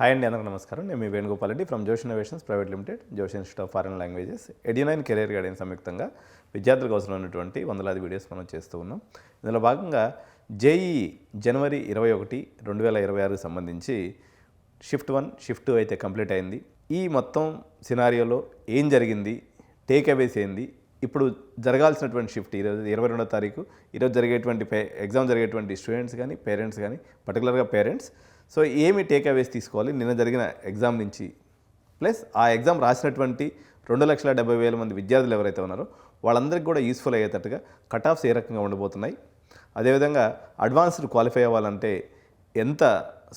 Hi అండి, అందరికీ నమస్కారం. నేను మీ Venugopal Reddy from Josh Innovations Private Limited, Josh Institute of Foreign Languages, Edunine Career Guidance సంయుక్తంగా విద్యార్థులకు అవసరమైనటువంటి వందలాది వీడియోస్ మనం చేస్తూ ఉన్నాం. ఇందులో భాగంగా జేఈఈ జనవరి 21, 2026కి సంబంధించి షిఫ్ట్ 1, షిఫ్ట్ 2 అయితే కంప్లీట్ అయింది. ఈ మొత్తం సినారియోలో ఏం జరిగింది, టేక్ అవేస్ ఏంది, ఇప్పుడు జరగాల్సినటువంటి షిఫ్ట్ ఈరోజు 22వ తారీఖు, ఈరోజు జరిగేటువంటి ఎగ్జామ్ జరిగేటువంటి స్టూడెంట్స్ కానీ పేరెంట్స్ కానీ, పర్టికులర్గా పేరెంట్స్, సో ఏమి టేక్ అవేస్ తీసుకోవాలి నిన్న జరిగిన ఎగ్జామ్ నుంచి, ప్లస్ ఆ ఎగ్జామ్ రాసినటువంటి 2,70,000 మంది విద్యార్థులు ఎవరైతే ఉన్నారో వాళ్ళందరికీ కూడా యూస్ఫుల్ అయ్యేటట్టుగా కట్ ఆఫ్స్ ఏ రకంగా ఉండబోతున్నాయి, అదేవిధంగా అడ్వాన్స్డ్ క్వాలిఫై అవ్వాలంటే ఎంత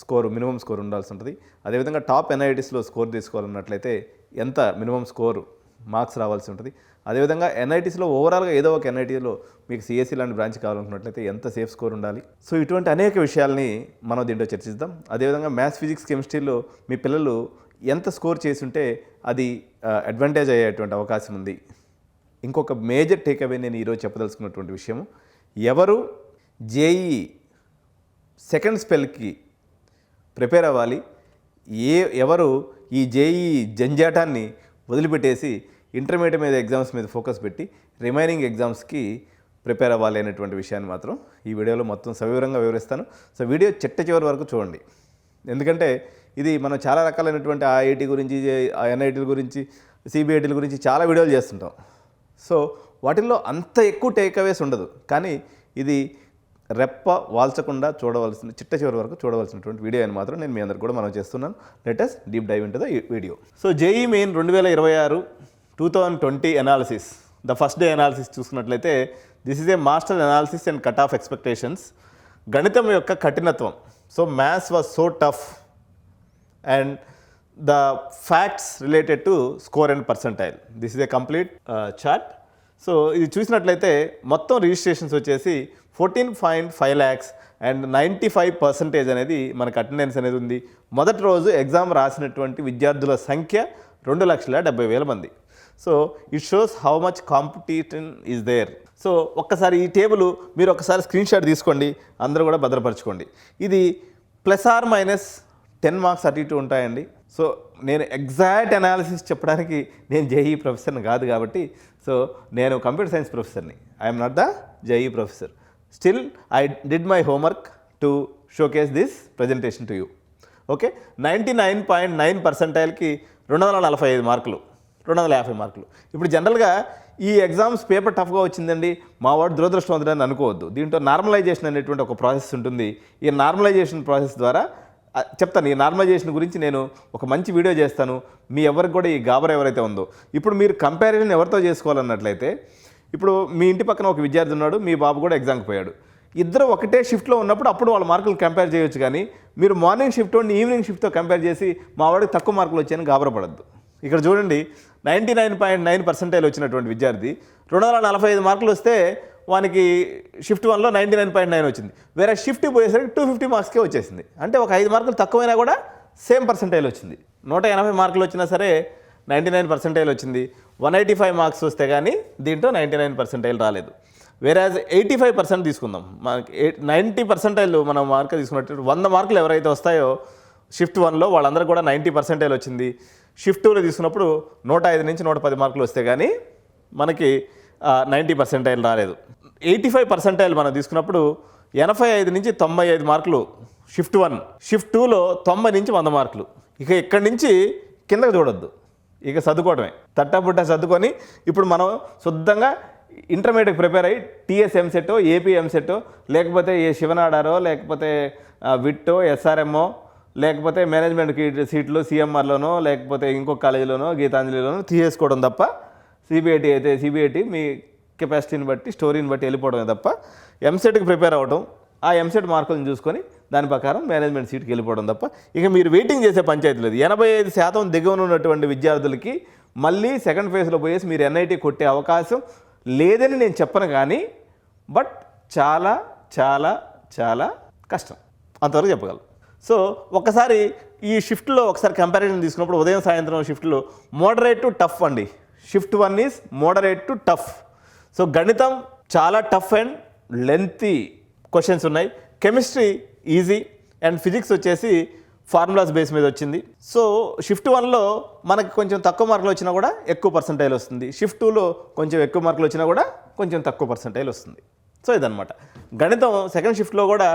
స్కోరు మినిమం స్కోర్ ఉండాల్సి ఉంటుంది, అదేవిధంగా టాప్ ఎన్ఐటీస్లో స్కోర్ తీసుకోవాలన్నట్లయితే ఎంత మినిమం స్కోరు మార్క్స్ రావాల్సి ఉంటుంది, అదేవిధంగా ఎన్ఐటీస్లో ఓవరాల్గా ఏదో ఒక ఎన్ఐటీలో మీకు సిఎస్సి లాంటి బ్రాంచ్ కావాలనుకున్నట్లయితే ఎంత సేఫ్ స్కోర్ ఉండాలి. సో ఇటువంటి అనేక విషయాల్ని మనం దీంట్లో చర్చిద్దాం. అదేవిధంగా మ్యాథ్స్, ఫిజిక్స్, కెమిస్ట్రీలో మీ పిల్లలు ఎంత స్కోర్ చేసుంటే అది అడ్వాంటేజ్ అయ్యేటువంటి అవకాశం ఉంది. ఇంకొక మేజర్ టేక్అవే నేను ఈరోజు చెప్పదలుచుకున్నటువంటి విషయము, ఎవరు జేఈఈ సెకండ్ స్పెల్కి ప్రిపేర్ అవ్వాలి, ఎవరు ఈ జేఈఈ జంజాటాన్ని వదిలిపెట్టేసి ఇంటర్మీడియట్ మీద ఎగ్జామ్స్ మీద ఫోకస్ పెట్టి రిమైనింగ్ ఎగ్జామ్స్కి ప్రిపేర్ అవ్వాలి అనేటువంటి విషయాన్ని మాత్రం ఈ వీడియోలో మొత్తం సవివరంగా వివరిస్తాను. సో వీడియో చివరి వరకు చూడండి, ఎందుకంటే ఇది మనం చాలా రకాలైనటువంటి ఐఐటి గురించి, ఎన్ఐటీల గురించి, సిబిఐటీల గురించి చాలా వీడియోలు చేస్తుంటాం. సో వాటిల్లో అంత ఎక్కువ టేక్అవేస్ ఉండదు, కానీ ఇది రెప్ప వాల్చకుండా చూడవలసిన చివరి వరకు చూడవలసినటువంటి వీడియో అని మాత్రం నేను మీ అందరికి కూడా మనం చేస్తున్నాను. Let us deep dive into the video. So JEE Main 2026 2020 analysis, the first day analysis చూసుకున్నట్లయితే this is a master analysis and cut off expectations. గణితం యొక్క కఠినత్వం, so maths was so tough and the facts related to score and percentile. This is a complete chart. So ఇది చూసినట్లయితే మొత్తం registrations వచ్చేసి 14.5 lakhs and 95% అనేది మనకు attendance అనేది ఉంది. మొదటి రోజు ఎగ్జామ్ రాసినటువంటి విద్యార్థుల సంఖ్య 2,70,000 మంది. So it shows how much competition is there. So ఒక్కసారి ఈ టేబుల్ మీరు ఒకసారి స్క్రీన్ షాట్ తీసుకోండి, అందరూ కూడా భద్రపరచుకోండి. ఇది ±10 మార్క్స్ అటు ఇటు ఉంటాయండి. సో నేను ఎగ్జాక్ట్ అనాలిసిస్ చెప్పడానికి నేను జేఈఈ ప్రొఫెసర్ని కాదు కాబట్టి, సో నేను కంప్యూటర్ సైన్స్ ప్రొఫెసర్ని, I'm not the JEE professor. Still I did my homework to showcase this presentation to you. Okay, 99.9%కి 245 మార్కులు, 250 మార్కులు. ఇప్పుడు జనరల్గా ఈ ఎగ్జామ్స్ పేపర్ టఫ్గా వచ్చిందండి, మా వాడు దురదృష్టవంతుడని అనుకోవద్దు. దీంట్లో నార్మలైజేషన్ అనేటువంటి ఒక ప్రాసెస్ ఉంటుంది. ఈ నార్మలైజేషన్ ప్రాసెస్ ద్వారా చెప్తాను, ఈ నార్మలైజేషన్ గురించి నేను ఒక మంచి వీడియో చేస్తాను. మీ ఎవరికి కూడా ఈ గాబర్ ఎవరైతే ఉందో, ఇప్పుడు మీరు కంపారిజన్ ఎవరితో చేసుకోవాలన్నట్లయితే, ఇప్పుడు మీ ఇంటి పక్కన ఒక విద్యార్థి ఉన్నాడు, మీ బాబు కూడా ఎగ్జామ్కి పోయాడు, ఇద్దరు ఒకటే షిఫ్ట్లో ఉన్నప్పుడు అప్పుడు వాళ్ళ మార్కులు కంపేర్ చేయొచ్చు. కానీ మీరు మార్నింగ్ షిఫ్ట్ ఈవినింగ్ షిఫ్ట్తో కంపేర్ చేసి మా వాడికి తక్కువ మార్కులు వచ్చాయని గాబరపడద్దు. ఇక్కడ చూడండి, 99.9% వచ్చినటువంటి విద్యార్థి 245 మార్కులు వస్తే వానికి షిఫ్ట్ 1లో 99.9 వచ్చింది. వేరే షిఫ్ట్ పోయేసరికి 250 మార్క్స్కే వచ్చేసింది. అంటే ఒక 5 మార్కులు తక్కువైనా కూడా సేమ్ పర్సెంటైల్ వచ్చింది. 180 మార్కులు వచ్చినా సరే 99% వచ్చింది. 185 మార్క్స్ వస్తే కానీ దీంట్లో 99% రాలేదు. వేరేజ్ 85% తీసుకుందాం, మనకి 90% మనం మార్క్ తీసుకున్నట్టు 100 మార్కులు ఎవరైతే వస్తాయో షిఫ్ట్ 1లో వాళ్ళందరూ కూడా 90% వచ్చింది. షిఫ్ట్ 2లో తీసుకున్నప్పుడు 105 నుంచి 110 మార్కులు వస్తే కానీ మనకి 90% రాలేదు. 85% మనం తీసుకున్నప్పుడు 85 నుంచి 95 మార్కులు షిఫ్ట్ 1, షిఫ్ట్ 2లో 90 నుంచి 100 మార్కులు. ఇక ఇక్కడి నుంచి కిందకు చూడొద్దు, ఇక చదువుకోవడమే, తట్టబుట్ట చదువుకొని ఇప్పుడు మనం శుద్ధంగా ఇంటర్మీడియట్ ప్రిపేర్ అయ్యి టీఎస్ ఎంసెట్టో, ఏపీ ఎంసెట్టో, లేకపోతే ఏ శివనాడారో, లేకపోతే విట్టో, ఎస్ఆర్ఎంఓ, లేకపోతే మేనేజ్మెంట్ సీట్లు సిఎంఆర్లోనో, లేకపోతే ఇంకొక కాలేజీలోనో, గీతాంజలిలోనో తీసేసుకోవడం తప్ప, సిబిఐటి అయితే సిబిఐటి మీ కెపాసిటీని బట్టి, స్టోరీని బట్టి వెళ్ళిపోవడమే తప్ప ఎంసెట్కి ప్రిపేర్ అవ్వడం, ఆ ఎంసెట్ మార్కులను చూసుకొని దాని ప్రకారం మేనేజ్మెంట్ సీట్కి వెళ్ళిపోవడం తప్ప ఇక మీరు వెయిటింగ్ చేసే పంచాయతీ లేదు. 85% దిగువన ఉన్నటువంటి విద్యార్థులకి మళ్ళీ సెకండ్ ఫేజ్లో పోయేసి మీరు ఎన్ఐటీ కొట్టే అవకాశం లేదని నేను చెప్పను, కానీ బట్ చాలా చాలా చాలా కష్టం, అంతవరకు చెప్పగలను. సో ఒకసారి ఈ షిఫ్ట్లో ఒకసారి కంపారిజన్ తీసుకున్నప్పుడు ఉదయం సాయంత్రం షిఫ్ట్లో మోడరేట్ టు టఫ్ అండి. Shift 1 is moderate to tough. So గణితం చాలా టఫ్ అండ్ లెంతీ క్వశ్చన్స్ ఉన్నాయి. కెమిస్ట్రీ ఈజీ అండ్ ఫిజిక్స్ వచ్చేసి ఫార్ములాస్ బేస్ మీద వచ్చింది. సో షిఫ్ట్ 1లో మనకి కొంచెం తక్కువ మార్కులు వచ్చినా కూడా ఎక్కువ పర్సంటైల్ వస్తుంది, షిఫ్ట్ 2లో కొంచెం ఎక్కువ మార్కులు వచ్చినా కూడా కొంచెం తక్కువ పర్సంటైల్ వస్తుంది. సో ఇదనమాట గణితం. సెకండ్ షిఫ్ట్లో కూడా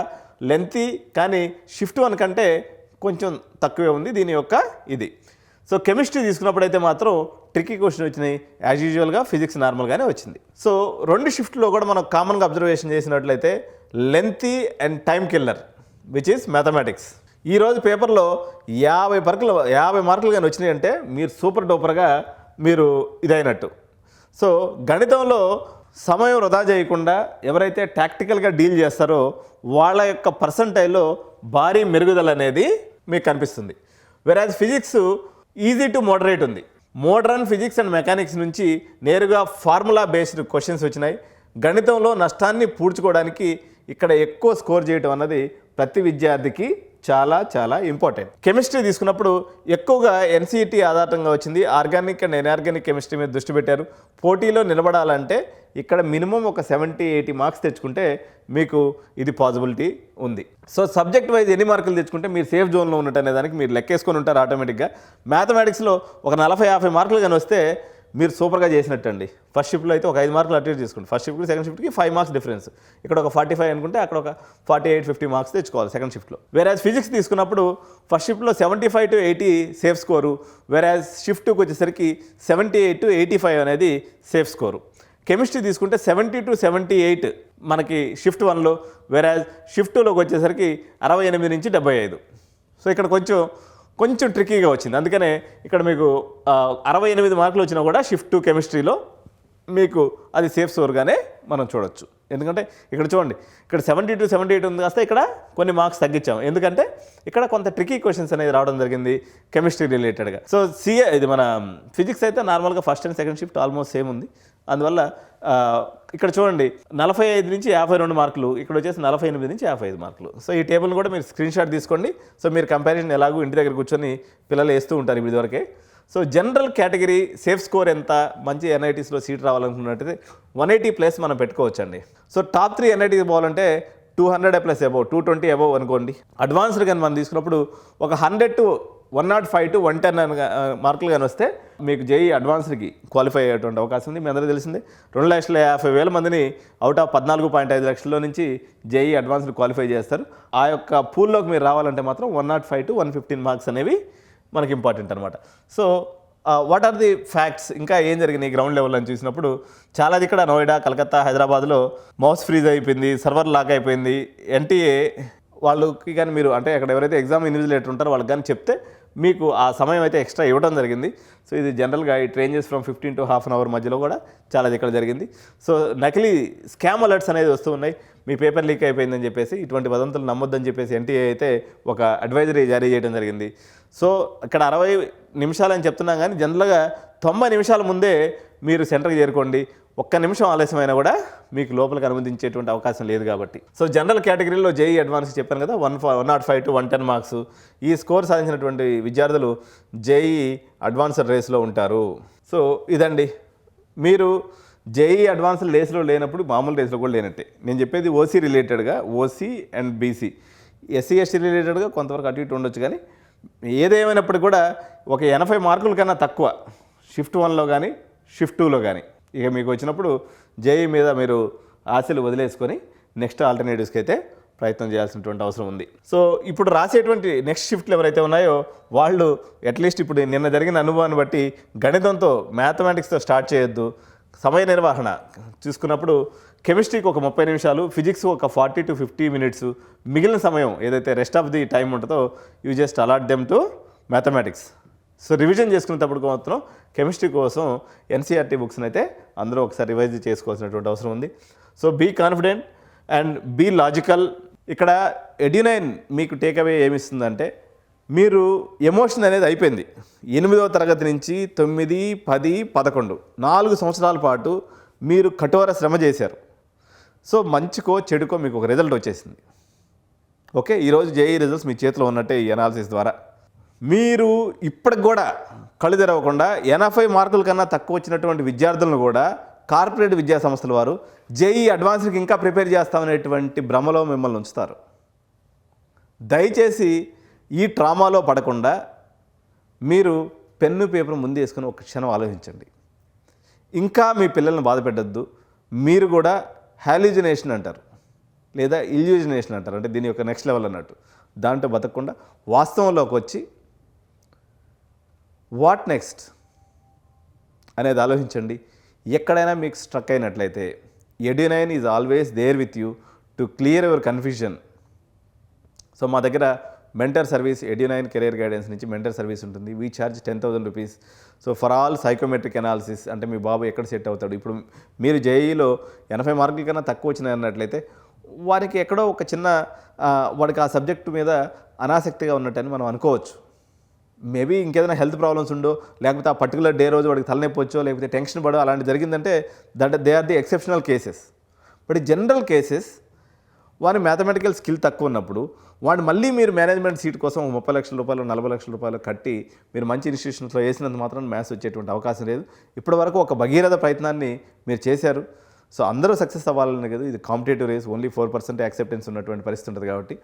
లెంతీ, కానీ షిఫ్ట్ 1 కంటే కొంచెం తక్కువే ఉంది దీని యొక్క ఇది. సో కెమిస్ట్రీ తీసుకున్నప్పుడైతే మాత్రం ట్రిక్కీ క్వశ్చన్ వచ్చినాయి, యాజ్ యూజువల్గా ఫిజిక్స్ నార్మల్గానే వచ్చింది. సో రెండు షిఫ్ట్లో కూడా మనం కామన్గా అబ్జర్వేషన్ చేసినట్లయితే lengthy and time killer which is mathematics. ఈరోజు పేపర్లో 50 మార్కులు కానీ వచ్చినాయి అంటే మీరు సూపర్ డూపర్గా మీరు ఇదైనట్టు. సో గణితంలో సమయం వృధా చేయకుండా ఎవరైతే టాక్టికల్గా డీల్ చేస్తారో వాళ్ళ యొక్క పర్సంటైల్లో భారీ మెరుగుదల అనేది మీకు కనిపిస్తుంది. వెరాజ్ ఫిజిక్స్ ఈజీ టు మోడరేట్ ఉంది. మోడర్న్ ఫిజిక్స్ అండ్ మెకానిక్స్ నుంచి నేరుగా ఫార్ములా బేస్డ్ క్వశ్చన్స్ వచ్చినాయి. గణితంలో నష్టాన్ని పూడ్చుకోవడానికి ఇక్కడ ఎక్కువ స్కోర్ చేయడం అన్నది ప్రతి విద్యార్థికి చాలా చాలా ఇంపార్టెంట్. కెమిస్ట్రీ తీసుకున్నప్పుడు ఎక్కువగా ఎన్సీఈటీ ఆధారంగా వచ్చింది. ఆర్గానిక్ అండ్ ఇన్ఆర్గానిక్ కెమిస్ట్రీ మీద దృష్టి పెట్టారు. పోటీలో నిలబడాలంటే ఇక్కడ మినిమం ఒక 70-80 మార్క్స్ తెచ్చుకుంటే మీకు ఇది పాసిబిలిటీ ఉంది. సో సబ్జెక్ట్ వైజ్ ఎన్ని మార్కులు తెచ్చుకుంటే మీరు సేఫ్ జోన్లో ఉన్నట్టు అనే దానికి మీరు లెక్కేసుకొని ఉంటారు ఆటోమేటిక్గా. మ్యాథమెటిక్స్లో ఒక 40-50 మార్కులు కానీ వస్తే మీరు సూపర్గా చేసినట్టు అండి. ఫస్ట్ షిఫ్ట్లో అయితే ఒక 5 మార్కులు అటు ఇటు తీసుకోండి. ఫస్ట్ షిఫ్ట్కి సెకండ్ షిఫ్ట్కి 5 మార్క్స్ డిఫరెన్స్. ఇక్కడ ఒక 45 అనుకుంటే అక్కడ ఒక 48-50 మార్క్స్ తెచ్చుకోవాలి సెకండ్ షిఫ్ట్లో. వేరాజ్ ఫిజిక్స్ తీసుకున్నప్పుడు ఫస్ట్ షిఫ్ట్లో 75-80 సేఫ్ స్కోరు, వేరాజ్ షిఫ్ట్కి వచ్చేసరికి 78-85 అనేది సేఫ్ స్కోరు. కెమిస్ట్రీ తీసుకుంటే 70-78 మనకి షిఫ్ట్ 1లో, వేరాజ్ షిఫ్ట్ 2లోకి వచ్చేసరికి 68-75. సో ఇక్కడ కొంచెం ట్రిక్కీగా వచ్చింది. అందుకనే ఇక్కడ మీకు 68 మార్కులు వచ్చినా కూడా షిఫ్ట్ 2 కెమిస్ట్రీలో మీకు అది సేఫ్ స్కోర్గానే మనం చూడొచ్చు. ఎందుకంటే ఇక్కడ చూడండి, ఇక్కడ 70-78 ఉంది, కాస్త ఇక్కడ కొన్ని మార్క్స్ తగ్గించాం. ఎందుకంటే ఇక్కడ కొంత ట్రిక్కీ క్వశ్చన్స్ అనేది రావడం జరిగింది కెమిస్ట్రీ రిలేటెడ్గా. సో ఇది మన ఫిజిక్స్ అయితే నార్మల్గా first and second shift almost same ఉంది. అందువల్ల ఇక్కడ చూడండి 45-52 మార్కులు, ఇక్కడ వచ్చేసి 48-55 మార్కులు. సో ఈ టేబుల్ని కూడా మీరు స్క్రీన్ షాట్ తీసుకోండి. సో మీరు కంపారిజన్ ఎలాగో ఇంటి దగ్గర కూర్చొని పిల్లలు వేస్తూ ఉంటారు ఇప్పుడు ఇదివరకే. So general category safe score ఎంత, మంచి ఎన్ఐటీస్లో సీట్ రావాలనుకున్నట్టయితే 180+ మనం పెట్టుకోవచ్చండి. సో టాప్ 3 ఎన్ఐటీస్ పోవాలంటే 200+ అబౌవ్, 220 అబౌవ్ అనుకోండి. అడ్వాన్స్డ్ కానీ మనం తీసుకున్నప్పుడు ఒక 100-105-110 మార్కులు కానీ వస్తే మీకు జేఈ అడ్వాన్స్డ్కి క్వాలిఫై అయ్యేటువంటి అవకాశం ఉంది. మీ అందరికీ తెలిసిందే 2,50,000 మందిని అవుట్ ఆఫ్ 14.5 లక్షల్లో నుంచి జేఈ అడ్వాన్స్డ్ క్వాలిఫై చేస్తారు. ఆ యొక్క పూల్లోకి మీరు రావాలంటే మాత్రం 105-115 మార్క్స్ అనేవి మనకి ఇంపార్టెంట్ అనమాట. So what are the facts, ఇంకా ఏం జరిగినాయి గ్రౌండ్ లెవెల్ అని చూసినప్పుడు చాలాది ఇక్కడ నోయిడా, కలకత్తా, హైదరాబాద్లో మౌస్ ఫ్రీజ్ అయిపోయింది, సర్వర్ లాక్ అయిపోయింది. ఎన్టీఏ వాళ్ళకి కానీ మీరు అంటే అక్కడ ఎవరైతే ఎగ్జామ్ ఇన్విజిలేటర్ ఉంటారో వాళ్ళకి కానీ చెప్తే మీకు ఆ సమయం అయితే ఎక్స్ట్రా ఇవ్వడం జరిగింది. సో ఇది జనరల్గా it ranges from 15 to ½ hour మధ్యలో కూడా చాలా ఇక్కడ జరిగింది. సో నకిలీ స్కామ్ అలర్ట్స్ అనేది వస్తూ ఉన్నాయి, మీ పేపర్ లీక్ అయిపోయిందని చెప్పేసి. ఇటువంటి వదంతులు నమ్మొద్దని చెప్పేసి ఎన్టీఏ అయితే ఒక అడ్వైజరీ జారీ చేయడం జరిగింది. సో ఇక్కడ 60 నిమిషాలని చెప్తున్నాం కానీ జనరల్గా 90 నిమిషాల ముందే మీరు సెంటర్కి చేరుకోండి. 1 నిమిషం ఆలస్యమైనా కూడా మీకు లోపలికి అనుమతించేటువంటి అవకాశం లేదు కాబట్టి. సో జనరల్ కేటగిరీలో జేఈ అడ్వాన్స్ చెప్పాను కదా, 105-110 మార్క్స్. ఈ స్కోర్ సాధించినటువంటి విద్యార్థులు జేఈ అడ్వాన్స్డ్ రేస్లో ఉంటారు. సో ఇదండి, మీరు జేఈ అడ్వాన్స్డ్ రేస్లో లేనప్పుడు మామూలు రేస్లో కూడా లేనట్టే. నేను చెప్పేది ఓసీ రిలేటెడ్గా, OC and BC. SC ST రిలేటెడ్గా కొంతవరకు అటు ఇటు ఉండొచ్చు, కానీ ఏదేమైనప్పటికీ కూడా ఒక 80 మార్కుల కన్నా తక్కువ షిఫ్ట్ 1లో కానీ షిఫ్ట్ 2లో కానీ ఇక మీకు వచ్చినప్పుడు జేఈ మీద మీరు ఆశలు వదిలేసుకొని నెక్స్ట్ ఆల్టర్నేటివ్స్కి అయితే ప్రయత్నం చేయాల్సినటువంటి అవసరం ఉంది. సో ఇప్పుడు రాసేటువంటి నెక్స్ట్ షిఫ్ట్లు ఎవరైతే ఉన్నాయో వాళ్ళు అట్లీస్ట్ ఇప్పుడు నిన్న జరిగిన అనుభవాన్ని బట్టి గణితంతో మ్యాథమెటిక్స్తో స్టార్ట్ చేయొద్దు. సమయ నిర్వహణ చూసుకున్నప్పుడు కెమిస్ట్రీకి ఒక 30 నిమిషాలు, ఫిజిక్స్ ఒక 40-50 మినిట్స్, మిగిలిన సమయం ఏదైతే రెస్ట్ ఆఫ్ ది టైం ఉంటుందో you just allot them to mathematics. So revision చేసుకునేటప్పుడు మాత్రం కెమిస్ట్రీ కోసం ఎన్సీఆర్టీ బుక్స్ని అయితే అందరూ ఒకసారి రివైజ్ చేసుకోవాల్సినటువంటి అవసరం ఉంది. So be confident and be logical. ఇక్కడ ఎడ్యునైన్ మీకు టేక్అవే ఏమిస్తుందంటే, మీరు ఎమోషన్ అనేది అయిపోయింది. 8వ తరగతి నుంచి 9, 10, 11 4 సంవత్సరాల పాటు మీరు కఠోర శ్రమ చేశారు. సో మంచికో చెడుకో మీకు ఒక రిజల్ట్ వచ్చేసింది. ఓకే, ఈరోజు జేఈ రిజల్ట్స్ మీ చేతిలో ఉన్నట్టే ఈ అనాలిసిస్ ద్వారా. మీరు ఇప్పటికి కూడా కళ్ళు తెరవకుండా 80 మార్కుల కన్నా తక్కువ వచ్చినటువంటి విద్యార్థులను కూడా కార్పొరేట్ విద్యా సంస్థల వారు జేఈ అడ్వాన్స్కి ఇంకా ప్రిపేర్ చేస్తామనేటువంటి భ్రమలో మిమ్మల్ని ఉంచుతారు. దయచేసి ఈ ట్రామాలో పడకుండా మీరు పెన్ను పేపర్ ముందు వేసుకొని ఒక క్షణం ఆలోచించండి. ఇంకా మీ పిల్లల్ని బాధ పెట్టద్దు. మీరు కూడా హాల్యూజినేషన్ అంటారు లేదా ఇల్యూజినేషన్ అంటారు, అంటే దీని యొక్క నెక్స్ట్ లెవెల్ అన్నట్టు. దాంట్లో బతకకుండా వాస్తవంలోకి వచ్చి వాట్ నెక్స్ట్ అనేది ఆలోచించండి. ఎక్కడైనా మీకు స్ట్రక్ అయినట్లయితే Edunine is always there with you to clear your confusion. So మా దగ్గర mentor service, Edunine Career Guidance నుంచి మెంటర్ సర్వీస్ ఉంటుంది. We charge 10,000 rupees. So for all psychometric analysis, అంటే మీ బాబు ఎక్కడ సెట్ అవుతాడు. ఇప్పుడు మీరు జేఈలో 80 మార్కుల కన్నా తక్కువ వచ్చినాయి అన్నట్లయితే వారికి ఎక్కడో ఒక చిన్న వాడికి ఆ సబ్జెక్టు మీద అనాసక్తిగా ఉన్నట్టని మనం అనుకోవచ్చు. మేబీ ఇంకేదైనా హెల్త్ ప్రాబ్లమ్స్ ఉండో, లేకపోతే ఆ పర్టికులర్ డే రోజు వాడికి తలనొప్పి వచ్చో, లేకపోతే టెన్షన్ పడో అలాంటి జరిగిందంటే they are the exceptional cases. But ఈ జనరల్ కేసెస్ వారి మ్యాథమెటికల్ స్కిల్ తక్కువ ఉన్నప్పుడు వాడు మళ్ళీ మీరు మేనేజ్మెంట్ సీట్ కోసం 30 లక్షల రూపాయలు 40 లక్షల రూపాయలు కట్టి మీరు మంచి ఇన్స్టిట్యూషన్స్లో వేసినంత మాత్రం మ్యాథ్స్ వచ్చేటువంటి అవకాశం లేదు. ఇప్పటివరకు ఒక భగీరథ ప్రయత్నాన్ని మీరు చేశారు. సో అందరూ సక్సెస్ అవ్వాలని కదా, ఇది కాంపిటేటివ్ రేస్, ఓన్లీ 4% యాక్సెప్టెన్స్ ఉన్నటువంటి పరిస్థితి ఉంటుంది కాబట్టి.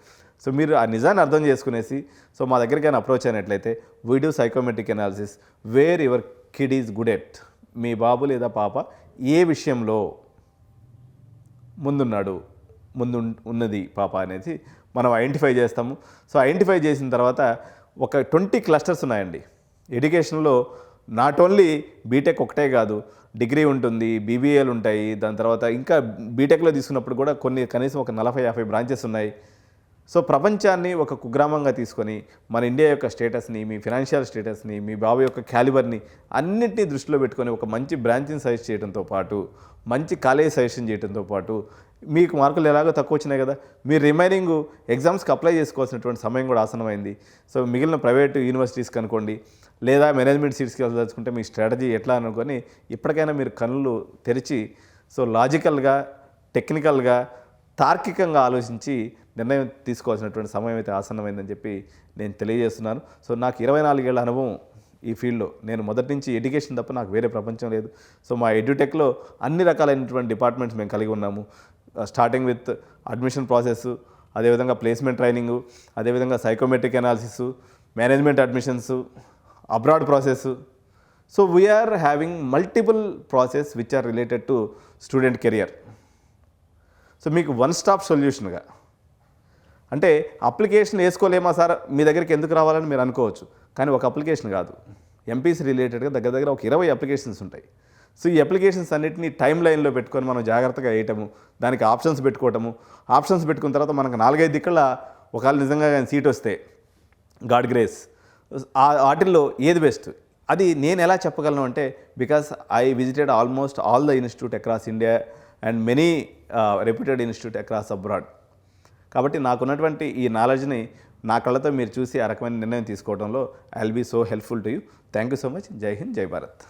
సో మీరు ఆ నిజాన్ని అర్థం చేసుకునేసి సో మా దగ్గరికైనా అప్రోచ్ అయినట్లయితే we do psychometric analysis where your kid is good at. మీ బాబు లేదా పాప ఏ విషయంలో ముందు ఉన్నది పాప అనేది మనం ఐడెంటిఫై చేస్తాము. సో ఐడెంటిఫై చేసిన తర్వాత ఒక 20 క్లస్టర్స్ ఉన్నాయండి ఎడ్యుకేషన్లో. నాట్ ఓన్లీ బీటెక్ ఒకటే కాదు, డిగ్రీ ఉంటుంది, బీబీఏలు ఉంటాయి. దాని తర్వాత ఇంకా బీటెక్లో తీసుకున్నప్పుడు కూడా కనీసం ఒక 40-50 బ్రాంచెస్ ఉన్నాయి. సో ప్రపంచాన్ని ఒక కుగ్రామంగా తీసుకొని మన ఇండియా యొక్క స్టేటస్ని, మీ ఫినాన్షియల్ స్టేటస్ని, మీ బాబు యొక్క క్యాలిబర్ని అన్నింటినీ దృష్టిలో పెట్టుకొని ఒక మంచి బ్రాంచ్ని సజెస్ట్ చేయడంతో పాటు, మంచి కాలేజ్ సజెషన్ చేయడంతో పాటు, మీకు మార్కులు ఎలాగో తక్కువ వచ్చినాయి కదా, మీరు రిమైనింగ్ ఎగ్జామ్స్కి అప్లై చేసుకోవాల్సినటువంటి సమయం కూడా ఆసనమైంది. సో మిగిలిన ప్రైవేట్ యూనివర్సిటీస్కి అనుకోండి, లేదా మేనేజ్మెంట్ సీట్స్కి వెళ్ళదలుచుకుంటే మీ స్ట్రాటజీ ఎట్లా అనుకొని ఇప్పటికైనా మీరు కళ్ళు తెరిచి సో లాజికల్గా, టెక్నికల్గా, తార్కికంగా ఆలోచించి నిర్ణయం తీసుకోవాల్సినటువంటి సమయం అయితే ఆసన్నమైందని చెప్పి నేను తెలియజేస్తున్నాను. సో నాకు 24 ఏళ్ల అనుభవం ఈ ఫీల్డ్లో. నేను మొదటి నుంచి ఎడ్యుకేషన్ తప్ప నాకు వేరే ప్రపంచం లేదు. సో మా ఎడ్యుటెక్లో అన్ని రకాలైనటువంటి డిపార్ట్మెంట్స్ మేము కలిగి ఉన్నాము. స్టార్టింగ్ విత్ అడ్మిషన్ ప్రాసెస్, అదేవిధంగా ప్లేస్మెంట్ ట్రైనింగు, అదేవిధంగా psychometric analysis, management admissions, abroad process. So we are having multiple process which are related to student career. So మీకు వన్ స్టాప్ సొల్యూషన్గా, అంటే అప్లికేషన్ వేసుకోలేమా సార్ మీ దగ్గరికి ఎందుకు రావాలని మీరు అనుకోవచ్చు, కానీ ఒక అప్లికేషన్ కాదు, ఎంపీసీ రిలేటెడ్గా దగ్గర ఒక 20 అప్లికేషన్స్ ఉంటాయి. సో ఈ అప్లికేషన్స్ అన్నింటినీ టైం లైన్లో పెట్టుకొని మనం జాగ్రత్తగా వేయటము, దానికి ఆప్షన్స్ పెట్టుకోవటము, ఆప్షన్స్ పెట్టుకున్న తర్వాత మనకు 4-5 దిక్కుల ఒకవేళ నిజంగా సీట్ వస్తే గాడ్ గ్రేస్, వాటిల్లో ఏది బెస్ట్ అది నేను ఎలా చెప్పగలను అంటే, because I visited almost all the institute across India and many reputed institute across abroad. కాబట్టి నాకున్నటువంటి ఈ నాలెడ్జ్ని నా కళ్ళతో మీరు చూసి ఆ రకమైన నిర్ణయం తీసుకోవడంలో I will be so helpful to you. Thank you so much. జై హింద్, జై భారత్.